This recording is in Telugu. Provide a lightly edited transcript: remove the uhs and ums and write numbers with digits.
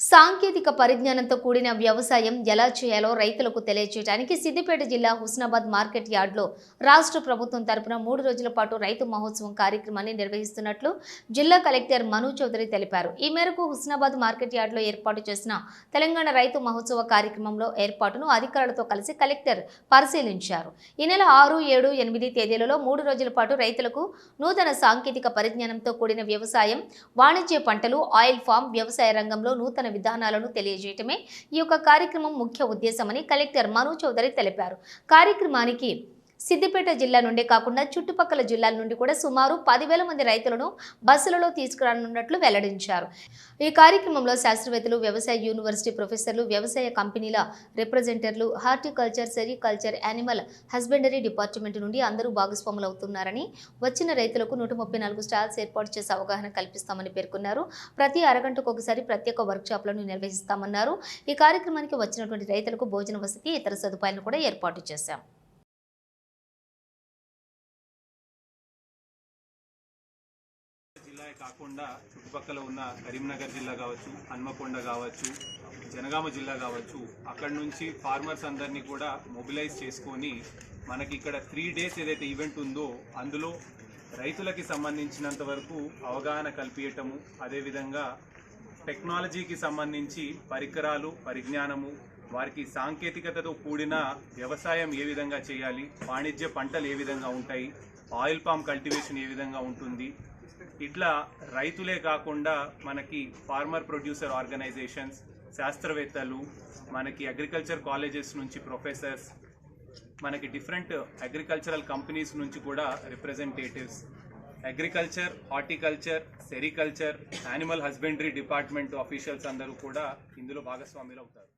సాంకేతిక పరిజ్ఞానంతో కూడిన వ్యవసాయం ఎలా చేయాలో రైతులకు తెలియజేయడానికి సిద్దిపేట జిల్లా హుస్నాబాద్ మార్కెట్ యార్డ్లో రాష్ట్ర ప్రభుత్వం తరపున 3 రోజుల పాటు రైతు మహోత్సవం కార్యక్రమాన్ని నిర్వహిస్తున్నట్లు జిల్లా కలెక్టర్ మను చౌదరి తెలిపారు. ఈ మేరకు హుస్నాబాద్ మార్కెట్ యార్డ్లో ఏర్పాటు చేసిన తెలంగాణ రైతు మహోత్సవ కార్యక్రమంలో ఏర్పాటును అధికారులతో కలిసి కలెక్టర్ పరిశీలించారు. ఈ నెల 6, 7, 8 తేదీలలో 3 రోజుల పాటు రైతులకు నూతన సాంకేతిక పరిజ్ఞానంతో కూడిన వ్యవసాయం, వాణిజ్య పంటలు, ఆయిల్ ఫామ్, వ్యవసాయ రంగంలో నూతన విధానాలను తెలియజేయటమే ఈ యొక్క కార్యక్రమం ముఖ్య ఉద్దేశమని కలెక్టర్ మను చౌదరి తెలిపారు. కార్యక్రమానికి సిద్దిపేట జిల్లా నుండే కాకుండా చుట్టుపక్కల జిల్లాల నుండి కూడా సుమారు 10,000 మంది రైతులను బస్సులలో తీసుకురానున్నట్లు వెల్లడించారు. ఈ కార్యక్రమంలో శాస్త్రవేత్తలు, వ్యవసాయ యూనివర్సిటీ ప్రొఫెసర్లు, వ్యవసాయ కంపెనీల రిప్రజెంటేటివ్లు, horticulture, sericulture, animal husbandry department నుండి అందరూ భాగస్వాములవుతున్నారని, వచ్చిన రైతులకు 134 స్టాల్స్ ఏర్పాటు చేసి అవగాహన కల్పిస్తామని పేర్కొన్నారు. ప్రతి అరగంటకు ఒకసారి ప్రత్యేక వర్క్షాప్లను నిర్వహిస్తామన్నారు. ఈ కార్యక్రమానికి వచ్చినటువంటి రైతులకు భోజన వసతి, ఇతర సదుపాయాలను కూడా ఏర్పాటు చేశాం. కాకుండా చుట్టుపక్కల ఉన్న కరీంనగర్ జిల్లా కావచ్చు, హన్మకొండ కావచ్చు, జనగామ జిల్లా కావచ్చు, అక్కడి నుంచి ఫార్మర్స్ అందరినీ కూడా మొబిలైజ్ చేసుకొని మనకి ఇక్కడ 3 days ఏదైతే ఈవెంట్ ఉందో అందులో రైతులకి సంబంధించినంత వరకు అవగాహన కల్పించటము, అదేవిధంగా టెక్నాలజీకి సంబంధించి పరికరాలు, పరిజ్ఞానము, వారికి సాంకేతికతతో కూడిన వ్యవసాయం ఏ విధంగా చేయాలి, వాణిజ్య పంటలు ఏ విధంగా ఉంటాయి, ఆయిల్ పామ్ కల్టివేషన్ ఏ విధంగా ఉంటుంది, ఇట్లా రైతులే కాకుండా మనకి ఫార్మర్ ప్రొడ్యూసర్ ఆర్గనైజేషన్స్, శాస్త్రవేత్తలు, మనకి అగ్రికల్చర్ కాలేజెస్ నుంచి ప్రొఫెసర్స్, మనకి డిఫరెంట్ అగ్రికల్చరల్ కంపెనీస్ నుంచి కూడా representatives, agriculture, horticulture, sericulture, animal husbandry department officials అందరూ కూడా ఇందులో భాగస్వాములు అవుతారు.